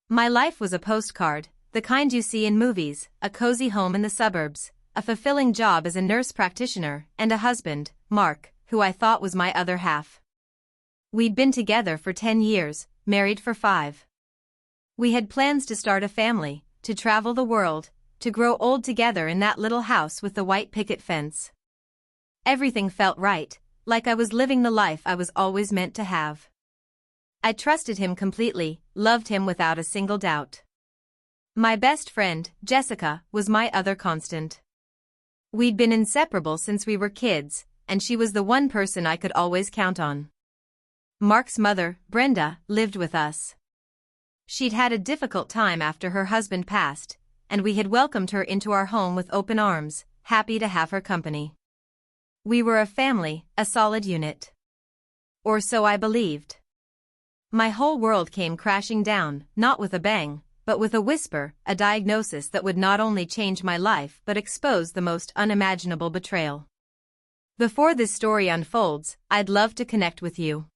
My life was a postcard, the kind you see in movies, a cozy home in the suburbs, a fulfilling job as a nurse practitioner, and a husband, Mark, who I thought was my other half. We'd been together for 10 years, married for 5. We had plans to start a family, to travel the world, to grow old together in that little house with the white picket fence. Everything felt right, like I was living the life I was always meant to have. I trusted him completely, loved him without a single doubt. My best friend, Jessica, was my other constant. We'd been inseparable since we were kids, and she was the one person I could always count on. Mark's mother, Brenda, lived with us. She'd had a difficult time after her husband passed, and we had welcomed her into our home with open arms, happy to have her company. We were a family, a solid unit. Or so I believed. My whole world came crashing down, not with a bang, but with a whisper, a diagnosis that would not only change my life but expose the most unimaginable betrayal. Before this story unfolds, I'd love to connect with you.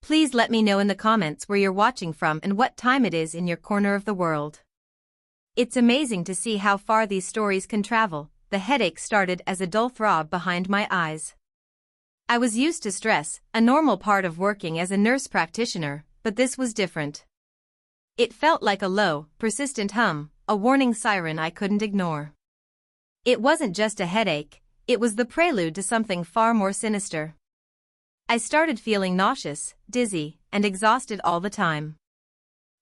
Please let me know in the comments where you're watching from and what time it is in your corner of the world. It's amazing to see how far these stories can travel. The headache started as a dull throb behind my eyes. I was used to stress, a normal part of working as a nurse practitioner, but this was different. It felt like a low, persistent hum, a warning siren I couldn't ignore. It wasn't just a headache, it was the prelude to something far more sinister. I started feeling nauseous, dizzy, and exhausted all the time.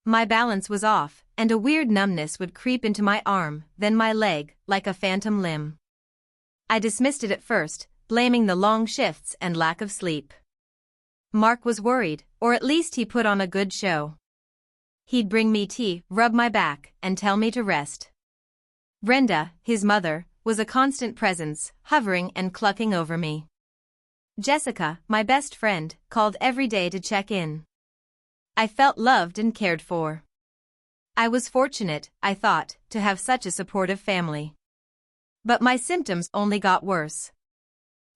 My balance was off, and a weird numbness would creep into my arm, then my leg, like a phantom limb. I dismissed it at first, blaming the long shifts and lack of sleep. Mark was worried, or at least he put on a good show. He'd bring me tea, rub my back, and tell me to rest. Brenda, his mother, was a constant presence, hovering and clucking over me. Jessica, my best friend, called every day to check in. I felt loved and cared for. I was fortunate, I thought, to have such a supportive family. But my symptoms only got worse.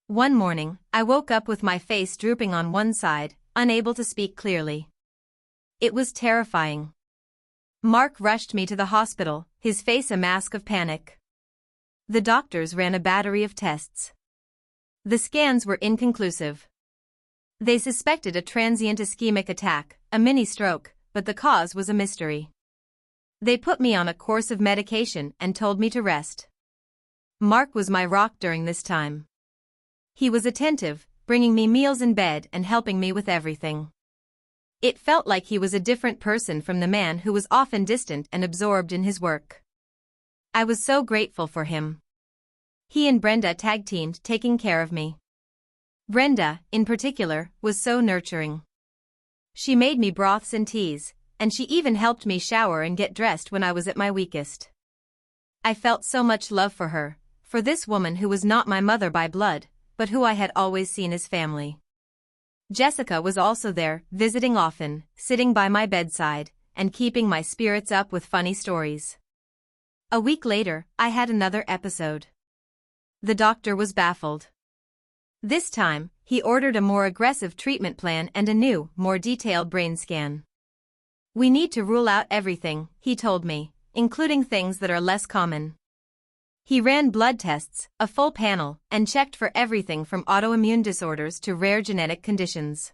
One morning, I woke up with my face drooping on one side, unable to speak clearly. It was terrifying. Mark rushed me to the hospital, his face a mask of panic. The doctors ran a battery of tests. The scans were inconclusive. They suspected a transient ischemic attack, a mini-stroke, but the cause was a mystery. They put me on a course of medication and told me to rest. Mark was my rock during this time. He was attentive, bringing me meals in bed and helping me with everything. It felt like he was a different person from the man who was often distant and absorbed in his work. I was so grateful for him. He and Brenda tag-teamed taking care of me. Brenda, in particular, was so nurturing. She made me broths and teas, and she even helped me shower and get dressed when I was at my weakest. I felt so much love for her, for this woman who was not my mother by blood, but who I had always seen as family. Jessica was also there, visiting often, sitting by my bedside, and keeping my spirits up with funny stories. A week later, I had another episode. The doctor was baffled. This time, he ordered a more aggressive treatment plan and a new, more detailed brain scan. We need to rule out everything, he told me, including things that are less common. He ran blood tests, a full panel, and checked for everything from autoimmune disorders to rare genetic conditions.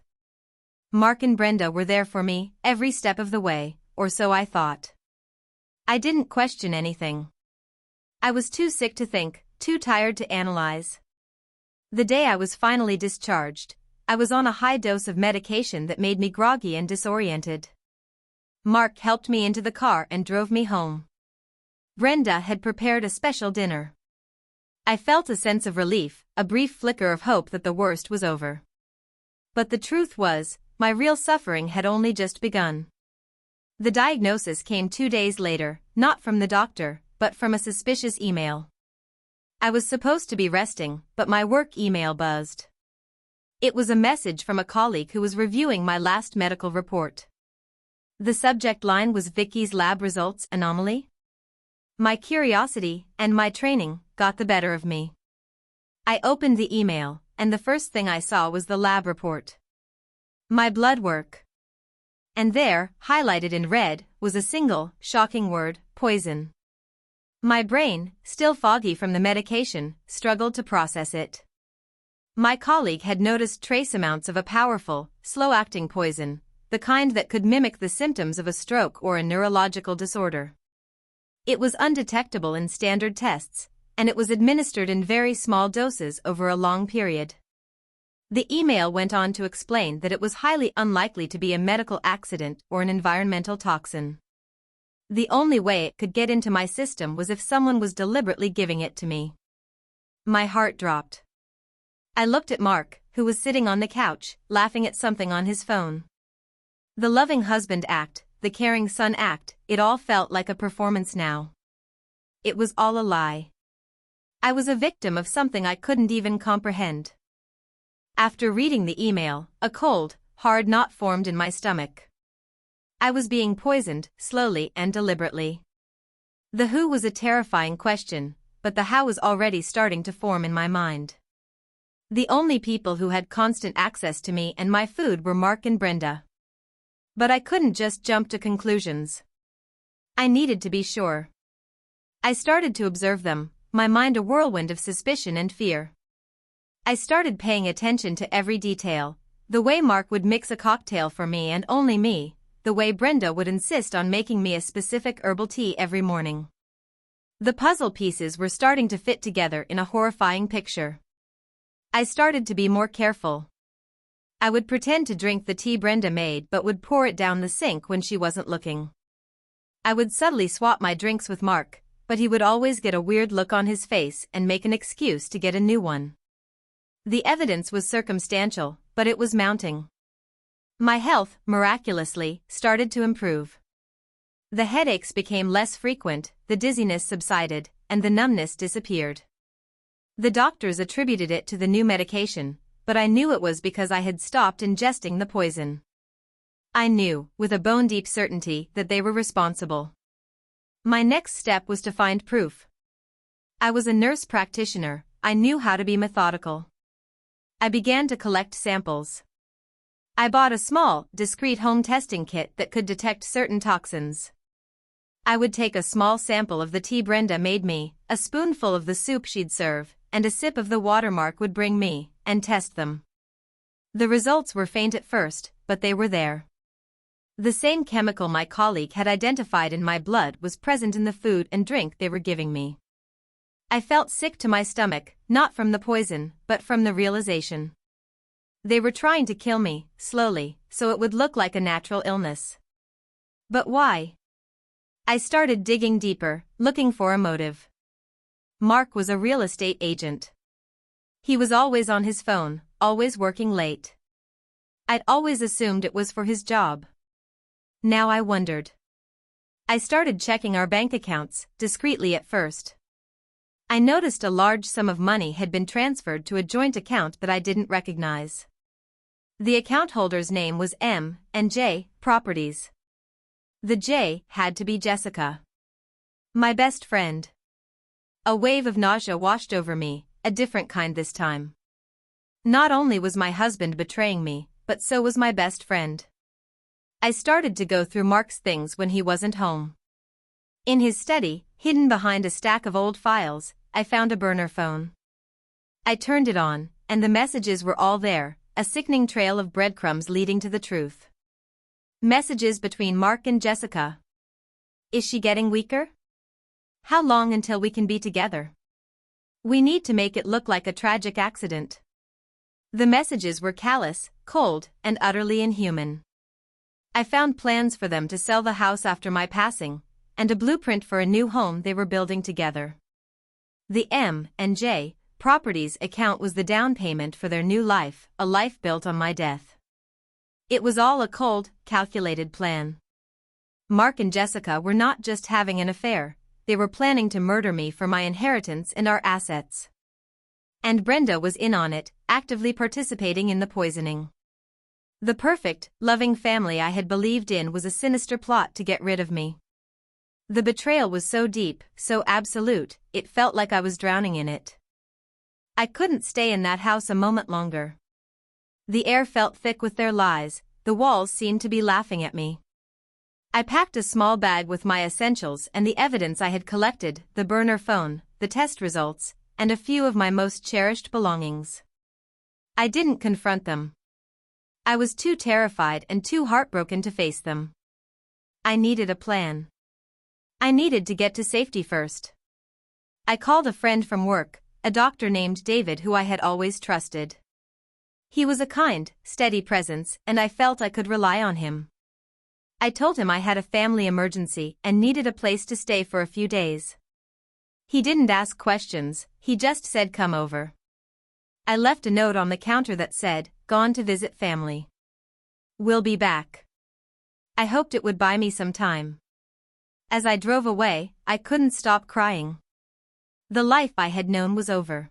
Mark and Brenda were there for me, every step of the way, or so I thought. I didn't question anything. I was too sick to think, too tired to analyze. The day I was finally discharged, I was on a high dose of medication that made me groggy and disoriented. Mark helped me into the car and drove me home. Brenda had prepared a special dinner. I felt a sense of relief, a brief flicker of hope that the worst was over. But the truth was, my real suffering had only just begun. The diagnosis came 2 days later, not from the doctor, but from a suspicious email. I was supposed to be resting, but my work email buzzed. It was a message from a colleague who was reviewing my last medical report. The subject line was Vicky's lab results anomaly. My curiosity and my training got the better of me. I opened the email, and the first thing I saw was the lab report. My blood work. And there, highlighted in red, was a single, shocking word: poison. My brain, still foggy from the medication, struggled to process it. My colleague had noticed trace amounts of a powerful, slow-acting poison, the kind that could mimic the symptoms of a stroke or a neurological disorder. It was undetectable in standard tests, and it was administered in very small doses over a long period. The email went on to explain that it was highly unlikely to be a medical accident or an environmental toxin. The only way it could get into my system was if someone was deliberately giving it to me. My heart dropped. I looked at Mark, who was sitting on the couch, laughing at something on his phone. The loving husband act, the caring son act, it all felt like a performance now. It was all a lie. I was a victim of something I couldn't even comprehend. After reading the email, a cold, hard knot formed in my stomach. I was being poisoned, slowly and deliberately. The who was a terrifying question, but the how was already starting to form in my mind. The only people who had constant access to me and my food were Mark and Brenda. But I couldn't just jump to conclusions. I needed to be sure. I started to observe them, my mind a whirlwind of suspicion and fear. I started paying attention to every detail, the way Mark would mix a cocktail for me and only me, the way Brenda would insist on making me a specific herbal tea every morning. The puzzle pieces were starting to fit together in a horrifying picture. I started to be more careful. I would pretend to drink the tea Brenda made but would pour it down the sink when she wasn't looking. I would subtly swap my drinks with Mark, but he would always get a weird look on his face and make an excuse to get a new one. The evidence was circumstantial, but it was mounting. My health, miraculously, started to improve. The headaches became less frequent, the dizziness subsided, and the numbness disappeared. The doctors attributed it to the new medication, but I knew it was because I had stopped ingesting the poison. I knew, with a bone-deep certainty, that they were responsible. My next step was to find proof. I was a nurse practitioner, I knew how to be methodical. I began to collect samples. I bought a small, discreet home testing kit that could detect certain toxins. I would take a small sample of the tea Brenda made me, a spoonful of the soup she'd serve, and a sip of the water Mark would bring me, and test them. The results were faint at first, but they were there. The same chemical my colleague had identified in my blood was present in the food and drink they were giving me. I felt sick to my stomach, not from the poison, but from the realization. They were trying to kill me, slowly, so it would look like a natural illness. But why? I started digging deeper, looking for a motive. Mark was a real estate agent. He was always on his phone, always working late. I'd always assumed it was for his job. Now I wondered. I started checking our bank accounts, discreetly at first. I noticed a large sum of money had been transferred to a joint account that I didn't recognize. The account holder's name was M&J Properties. The J had to be Jessica. My best friend. A wave of nausea washed over me, a different kind this time. Not only was my husband betraying me, but so was my best friend. I started to go through Mark's things when he wasn't home. In his study, hidden behind a stack of old files, I found a burner phone. I turned it on, and the messages were all there, a sickening trail of breadcrumbs leading to the truth. Messages between Mark and Jessica. Is she getting weaker? How long until we can be together? We need to make it look like a tragic accident. The messages were callous, cold, and utterly inhuman. I found plans for them to sell the house after my passing, and a blueprint for a new home they were building together. The M&J Properties account was the down payment for their new life, a life built on my death. It was all a cold, calculated plan. Mark and Jessica were not just having an affair, they were planning to murder me for my inheritance and our assets. And Brenda was in on it, actively participating in the poisoning. The perfect, loving family I had believed in was a sinister plot to get rid of me. The betrayal was so deep, so absolute, it felt like I was drowning in it. I couldn't stay in that house a moment longer. The air felt thick with their lies, the walls seemed to be laughing at me. I packed a small bag with my essentials and the evidence I had collected, the burner phone, the test results, and a few of my most cherished belongings. I didn't confront them. I was too terrified and too heartbroken to face them. I needed a plan. I needed to get to safety first. I called a friend from work, a doctor named David who I had always trusted. He was a kind, steady presence, and I felt I could rely on him. I told him I had a family emergency and needed a place to stay for a few days. He didn't ask questions, he just said come over. I left a note on the counter that said, gone to visit family. We'll be back. I hoped it would buy me some time. As I drove away, I couldn't stop crying. The life I had known was over.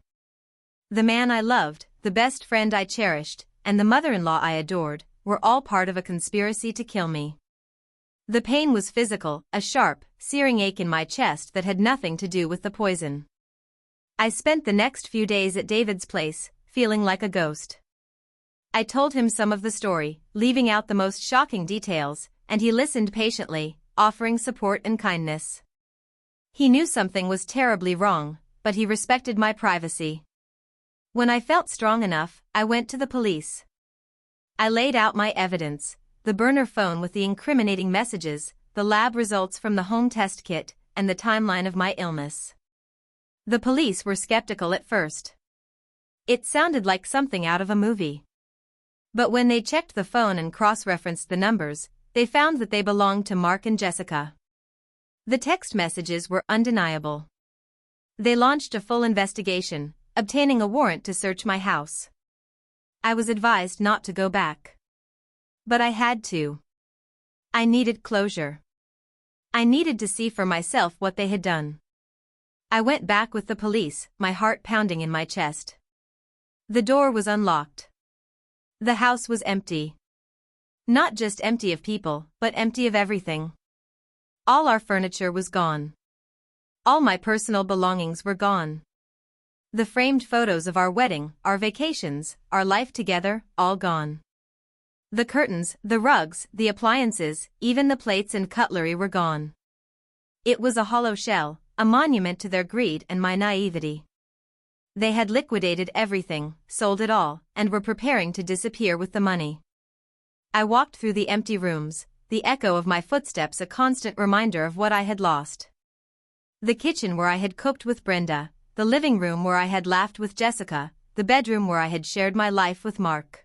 The man I loved, the best friend I cherished, and the mother-in-law I adored, were all part of a conspiracy to kill me. The pain was physical, a sharp, searing ache in my chest that had nothing to do with the poison. I spent the next few days at David's place, feeling like a ghost. I told him some of the story, leaving out the most shocking details, and he listened patiently, offering support and kindness. He knew something was terribly wrong, but he respected my privacy. When I felt strong enough, I went to the police. I laid out my evidence, the burner phone with the incriminating messages, the lab results from the home test kit, and the timeline of my illness. The police were skeptical at first. It sounded like something out of a movie. But when they checked the phone and cross-referenced the numbers, they found that they belonged to Mark and Jessica. The text messages were undeniable. They launched a full investigation, obtaining a warrant to search my house. I was advised not to go back. But I had to. I needed closure. I needed to see for myself what they had done. I went back with the police, my heart pounding in my chest. The door was unlocked. The house was empty. Not just empty of people, but empty of everything. All our furniture was gone. All my personal belongings were gone. The framed photos of our wedding, our vacations, our life together, all gone. The curtains, the rugs, the appliances, even the plates and cutlery were gone. It was a hollow shell, a monument to their greed and my naivety. They had liquidated everything, sold it all, and were preparing to disappear with the money. I walked through the empty rooms, the echo of my footsteps a constant reminder of what I had lost. The kitchen where I had cooked with Brenda, the living room where I had laughed with Jessica, the bedroom where I had shared my life with Mark.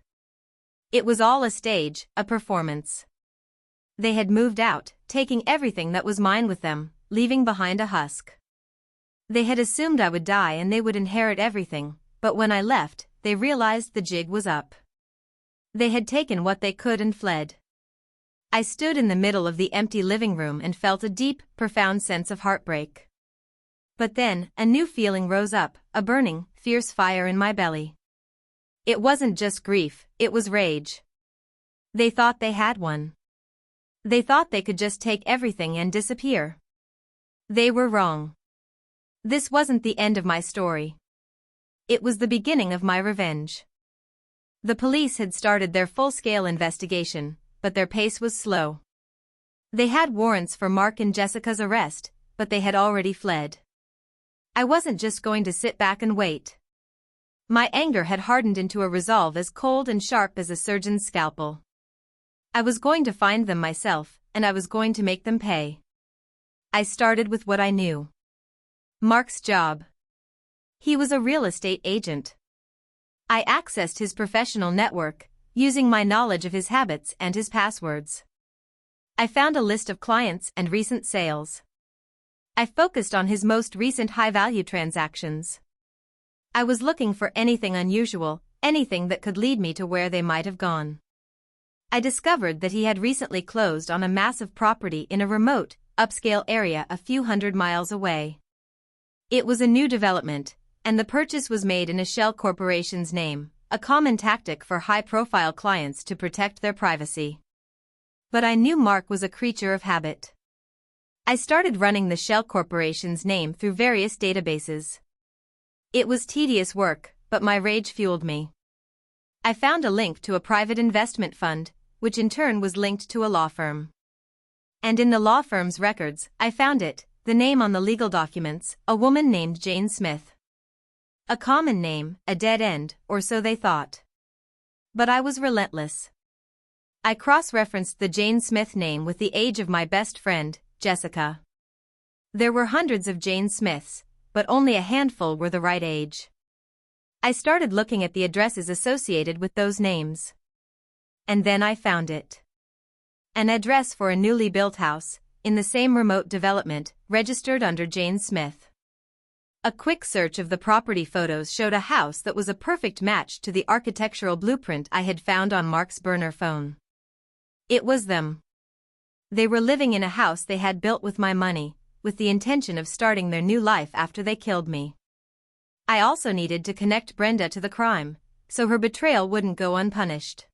It was all a stage, a performance. They had moved out, taking everything that was mine with them, leaving behind a husk. They had assumed I would die and they would inherit everything, but when I left, they realized the jig was up. They had taken what they could and fled. I stood in the middle of the empty living room and felt a deep, profound sense of heartbreak. But then, a new feeling rose up, a burning, fierce fire in my belly. It wasn't just grief, it was rage. They thought they had one. They thought they could just take everything and disappear. They were wrong. This wasn't the end of my story. It was the beginning of my revenge. The police had started their full-scale investigation, but their pace was slow. They had warrants for Mark and Jessica's arrest, but they had already fled. I wasn't just going to sit back and wait. My anger had hardened into a resolve as cold and sharp as a surgeon's scalpel. I was going to find them myself, and I was going to make them pay. I started with what I knew. Mark's job. He was a real estate agent. I accessed his professional network, using my knowledge of his habits and his passwords. I found a list of clients and recent sales. I focused on his most recent high-value transactions. I was looking for anything unusual, anything that could lead me to where they might have gone. I discovered that he had recently closed on a massive property in a remote, upscale area a few hundred miles away. It was a new development, and the purchase was made in a shell corporation's name, a common tactic for high-profile clients to protect their privacy. But I knew Mark was a creature of habit. I started running the shell corporation's name through various databases. It was tedious work, but my rage fueled me. I found a link to a private investment fund, which in turn was linked to a law firm. And in the law firm's records, I found it, the name on the legal documents, a woman named Jane Smith. A common name, a dead end, or so they thought. But I was relentless. I cross-referenced the Jane Smith name with the age of my best friend, Jessica. There were hundreds of Jane Smiths, but only a handful were the right age. I started looking at the addresses associated with those names. And then I found it. An address for a newly built house, in the same remote development, registered under Jane Smith. A quick search of the property photos showed a house that was a perfect match to the architectural blueprint I had found on Mark's burner phone. It was them. They were living in a house they had built with my money, with the intention of starting their new life after they killed me. I also needed to connect Brenda to the crime, so her betrayal wouldn't go unpunished.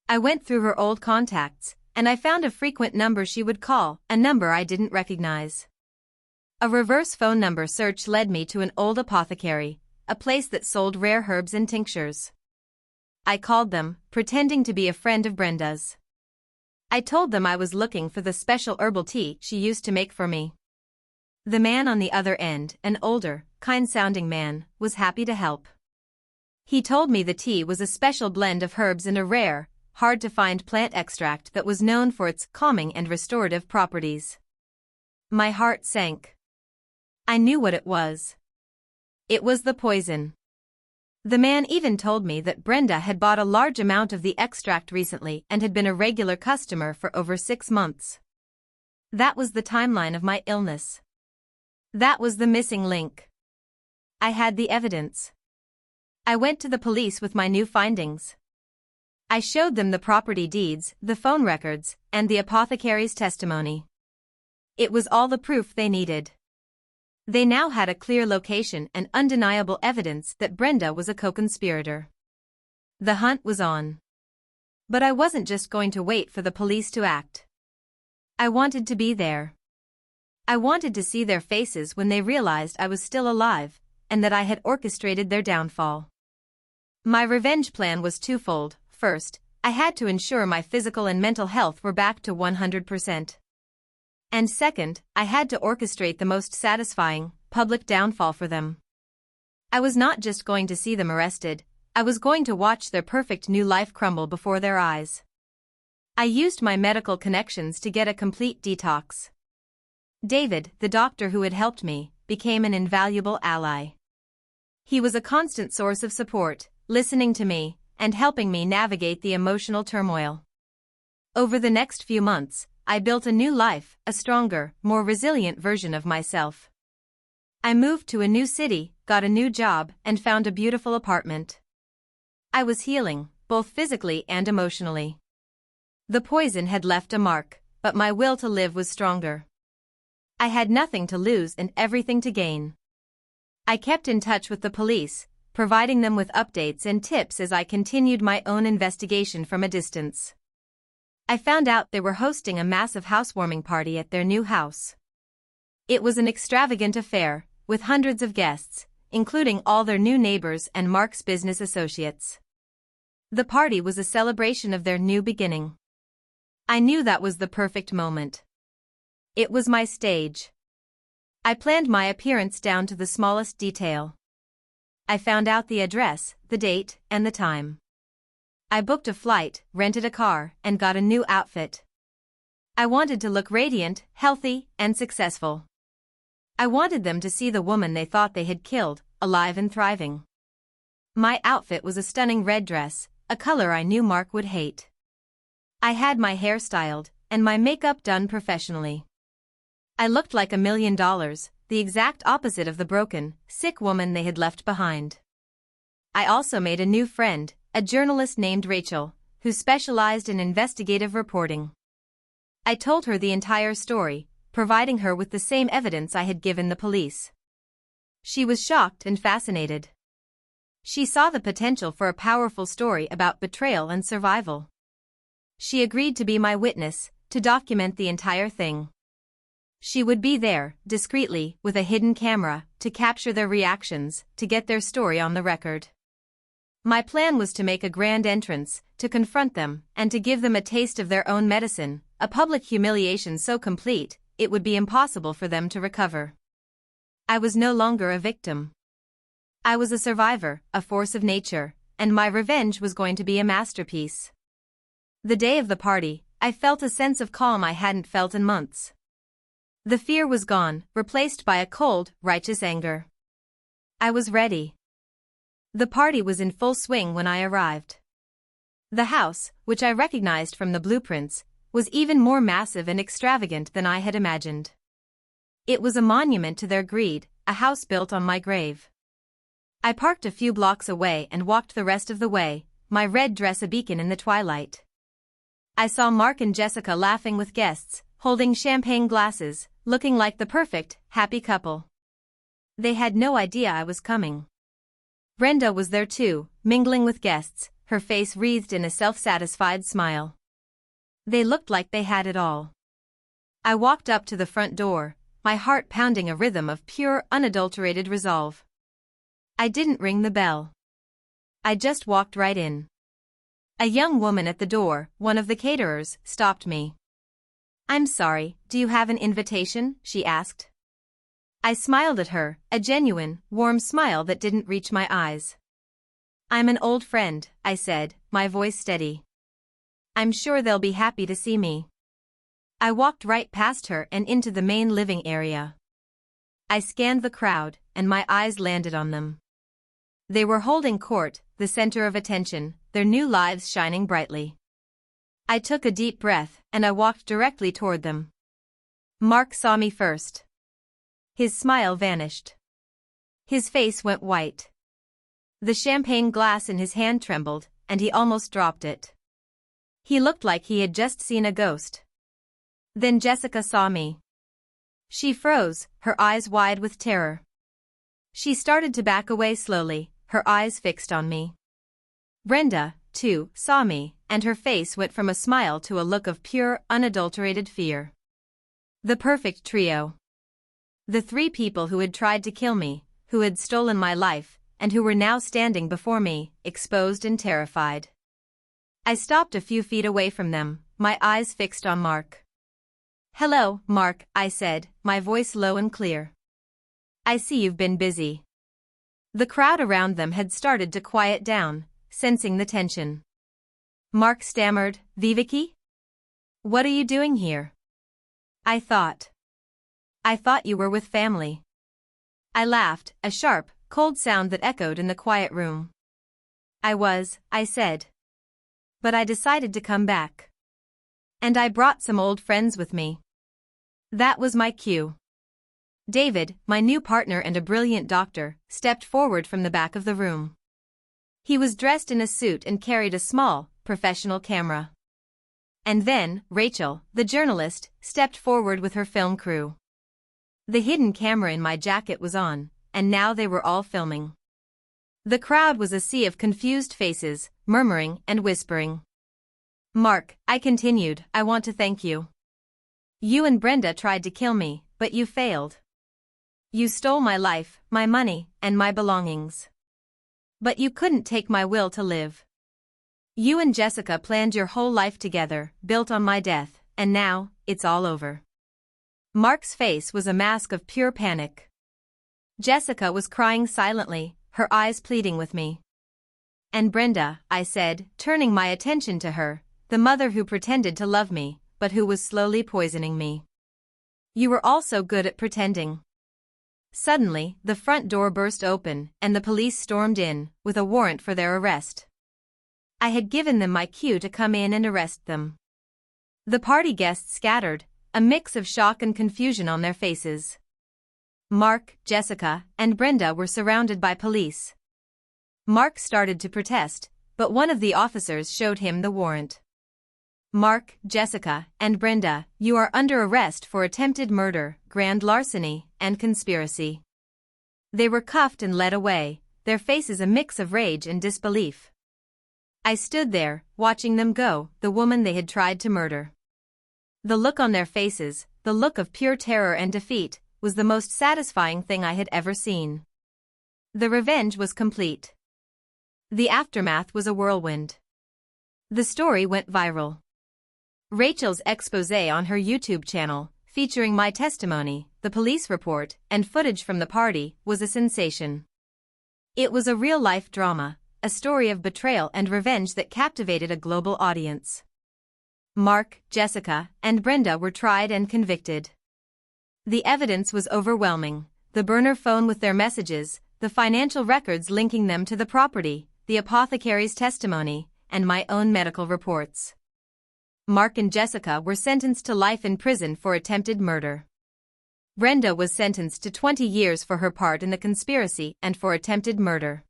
I went through her old contacts, and I found a frequent number she would call, a number I didn't recognize. A reverse phone number search led me to an old apothecary, a place that sold rare herbs and tinctures. I called them, pretending to be a friend of Brenda's. I told them I was looking for the special herbal tea she used to make for me. The man on the other end, an older, kind-sounding man, was happy to help. He told me the tea was a special blend of herbs and a rare, hard-to-find plant extract that was known for its calming and restorative properties. My heart sank. I knew what it was. It was the poison. The man even told me that Brenda had bought a large amount of the extract recently and had been a regular customer for over 6 months. That was the timeline of my illness. That was the missing link. I had the evidence. I went to the police with my new findings. I showed them the property deeds, the phone records, and the apothecary's testimony. It was all the proof they needed. They now had a clear location and undeniable evidence that Brenda was a co-conspirator. The hunt was on. But I wasn't just going to wait for the police to act. I wanted to be there. I wanted to see their faces when they realized I was still alive, and that I had orchestrated their downfall. My revenge plan was twofold. First, I had to ensure my physical and mental health were back to 100%. And second, I had to orchestrate the most satisfying, public downfall for them. I was not just going to see them arrested, I was going to watch their perfect new life crumble before their eyes. I used my medical connections to get a complete detox. David, the doctor who had helped me, became an invaluable ally. He was a constant source of support, listening to me, and helping me navigate the emotional turmoil. Over the next few months, I built a new life, a stronger, more resilient version of myself. I moved to a new city, got a new job, and found a beautiful apartment. I was healing, both physically and emotionally. The poison had left a mark, but my will to live was stronger. I had nothing to lose and everything to gain. I kept in touch with the police, providing them with updates and tips as I continued my own investigation from a distance. I found out they were hosting a massive housewarming party at their new house. It was an extravagant affair, with hundreds of guests, including all their new neighbors and Mark's business associates. The party was a celebration of their new beginning. I knew that was the perfect moment. It was my stage. I planned my appearance down to the smallest detail. I found out the address, the date, and the time. I booked a flight, rented a car, and got a new outfit. I wanted to look radiant, healthy, and successful. I wanted them to see the woman they thought they had killed, alive and thriving. My outfit was a stunning red dress, a color I knew Mark would hate. I had my hair styled, and my makeup done professionally. I looked like $1 million, the exact opposite of the broken, sick woman they had left behind. I also made a new friend, a journalist named Rachel, who specialized in investigative reporting. I told her the entire story, providing her with the same evidence I had given the police. She was shocked and fascinated. She saw the potential for a powerful story about betrayal and survival. She agreed to be my witness, to document the entire thing. She would be there, discreetly, with a hidden camera, to capture their reactions, to get their story on the record. My plan was to make a grand entrance, to confront them, and to give them a taste of their own medicine, a public humiliation so complete, it would be impossible for them to recover. I was no longer a victim. I was a survivor, a force of nature, and my revenge was going to be a masterpiece. The day of the party, I felt a sense of calm I hadn't felt in months. The fear was gone, replaced by a cold, righteous anger. I was ready. The party was in full swing when I arrived. The house, which I recognized from the blueprints, was even more massive and extravagant than I had imagined. It was a monument to their greed, a house built on my grave. I parked a few blocks away and walked the rest of the way, my red dress a beacon in the twilight. I saw Mark and Jessica laughing with guests, holding champagne glasses, looking like the perfect, happy couple. They had no idea I was coming. Brenda was there too, mingling with guests, her face wreathed in a self-satisfied smile. They looked like they had it all. I walked up to the front door, my heart pounding a rhythm of pure, unadulterated resolve. I didn't ring the bell. I just walked right in. A young woman at the door, one of the caterers, stopped me. "I'm sorry, do you have an invitation?" she asked. I smiled at her, a genuine, warm smile that didn't reach my eyes. "I'm an old friend," I said, my voice steady. "I'm sure they'll be happy to see me." I walked right past her and into the main living area. I scanned the crowd, and my eyes landed on them. They were holding court, the center of attention, their new lives shining brightly. I took a deep breath, and I walked directly toward them. Mark saw me first. His smile vanished. His face went white. The champagne glass in his hand trembled, and he almost dropped it. He looked like he had just seen a ghost. Then Jessica saw me. She froze, her eyes wide with terror. She started to back away slowly, her eyes fixed on me. Brenda, too, saw me, and her face went from a smile to a look of pure, unadulterated fear. The perfect trio. The three people who had tried to kill me, who had stolen my life, and who were now standing before me, exposed and terrified. I stopped a few feet away from them, my eyes fixed on Mark. "Hello, Mark," I said, my voice low and clear. "I see you've been busy." The crowd around them had started to quiet down, sensing the tension. Mark stammered, "Viveki? What are you doing here?" I thought you were with family." I laughed, a sharp, cold sound that echoed in the quiet room. "I was," I said. "But I decided to come back. And I brought some old friends with me." That was my cue. David, my new partner and a brilliant doctor, stepped forward from the back of the room. He was dressed in a suit and carried a small, professional camera. And then, Rachel, the journalist, stepped forward with her film crew. The hidden camera in my jacket was on, and now they were all filming. The crowd was a sea of confused faces, murmuring and whispering. "Mark," I continued, "I want to thank you. You and Brenda tried to kill me, but you failed. You stole my life, my money, and my belongings. But you couldn't take my will to live. You and Jessica planned your whole life together, built on my death, and now, it's all over." Mark's face was a mask of pure panic. Jessica was crying silently, her eyes pleading with me. "And Brenda," I said, turning my attention to her, "the mother who pretended to love me, but who was slowly poisoning me. You were all so good at pretending." Suddenly, the front door burst open, and the police stormed in, with a warrant for their arrest. I had given them my cue to come in and arrest them. The party guests scattered, a mix of shock and confusion on their faces. Mark, Jessica, and Brenda were surrounded by police. Mark started to protest, but one of the officers showed him the warrant. "Mark, Jessica, and Brenda, you are under arrest for attempted murder, grand larceny, and conspiracy." They were cuffed and led away, their faces a mix of rage and disbelief. I stood there, watching them go, the woman they had tried to murder. The look on their faces, the look of pure terror and defeat, was the most satisfying thing I had ever seen. The revenge was complete. The aftermath was a whirlwind. The story went viral. Rachel's exposé on her YouTube channel, featuring my testimony, the police report, and footage from the party, was a sensation. It was a real-life drama, a story of betrayal and revenge that captivated a global audience. Mark, Jessica, and Brenda were tried and convicted. The evidence was overwhelming: the burner phone with their messages, the financial records linking them to the property, the apothecary's testimony, and my own medical reports. Mark and Jessica were sentenced to life in prison for attempted murder. Brenda was sentenced to 20 years for her part in the conspiracy and for attempted murder.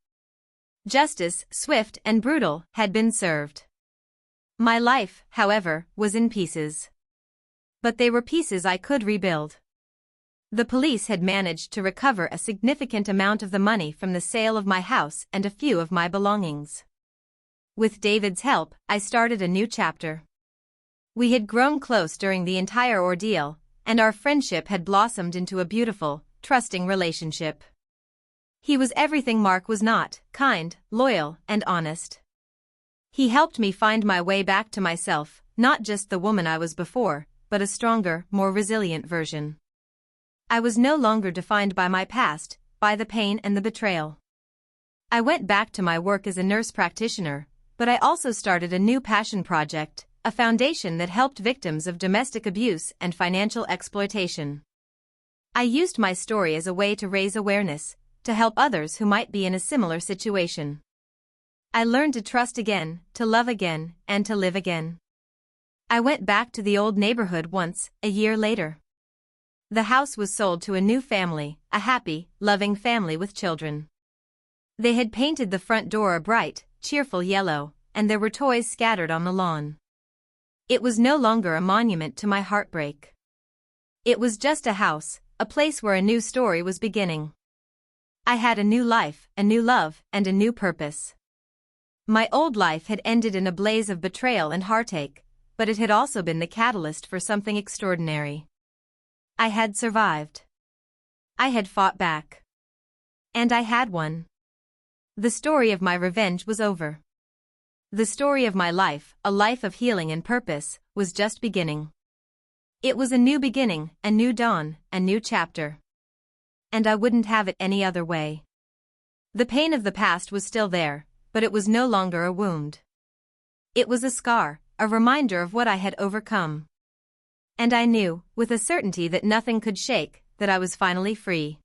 Justice, swift and brutal, had been served. My life, however, was in pieces. But they were pieces I could rebuild. The police had managed to recover a significant amount of the money from the sale of my house and a few of my belongings. With David's help, I started a new chapter. We had grown close during the entire ordeal, and our friendship had blossomed into a beautiful, trusting relationship. He was everything Mark was not: kind, loyal, and honest. He helped me find my way back to myself, not just the woman I was before, but a stronger, more resilient version. I was no longer defined by my past, by the pain and the betrayal. I went back to my work as a nurse practitioner, but I also started a new passion project, a foundation that helped victims of domestic abuse and financial exploitation. I used my story as a way to raise awareness, to help others who might be in a similar situation. I learned to trust again, to love again, and to live again. I went back to the old neighborhood once, a year later. The house was sold to a new family, a happy, loving family with children. They had painted the front door a bright, cheerful yellow, and there were toys scattered on the lawn. It was no longer a monument to my heartbreak. It was just a house, a place where a new story was beginning. I had a new life, a new love, and a new purpose. My old life had ended in a blaze of betrayal and heartache, but it had also been the catalyst for something extraordinary. I had survived. I had fought back. And I had won. The story of my revenge was over. The story of my life, a life of healing and purpose, was just beginning. It was a new beginning, a new dawn, a new chapter. And I wouldn't have it any other way. The pain of the past was still there, but it was no longer a wound. It was a scar, a reminder of what I had overcome. And I knew, with a certainty that nothing could shake, that I was finally free.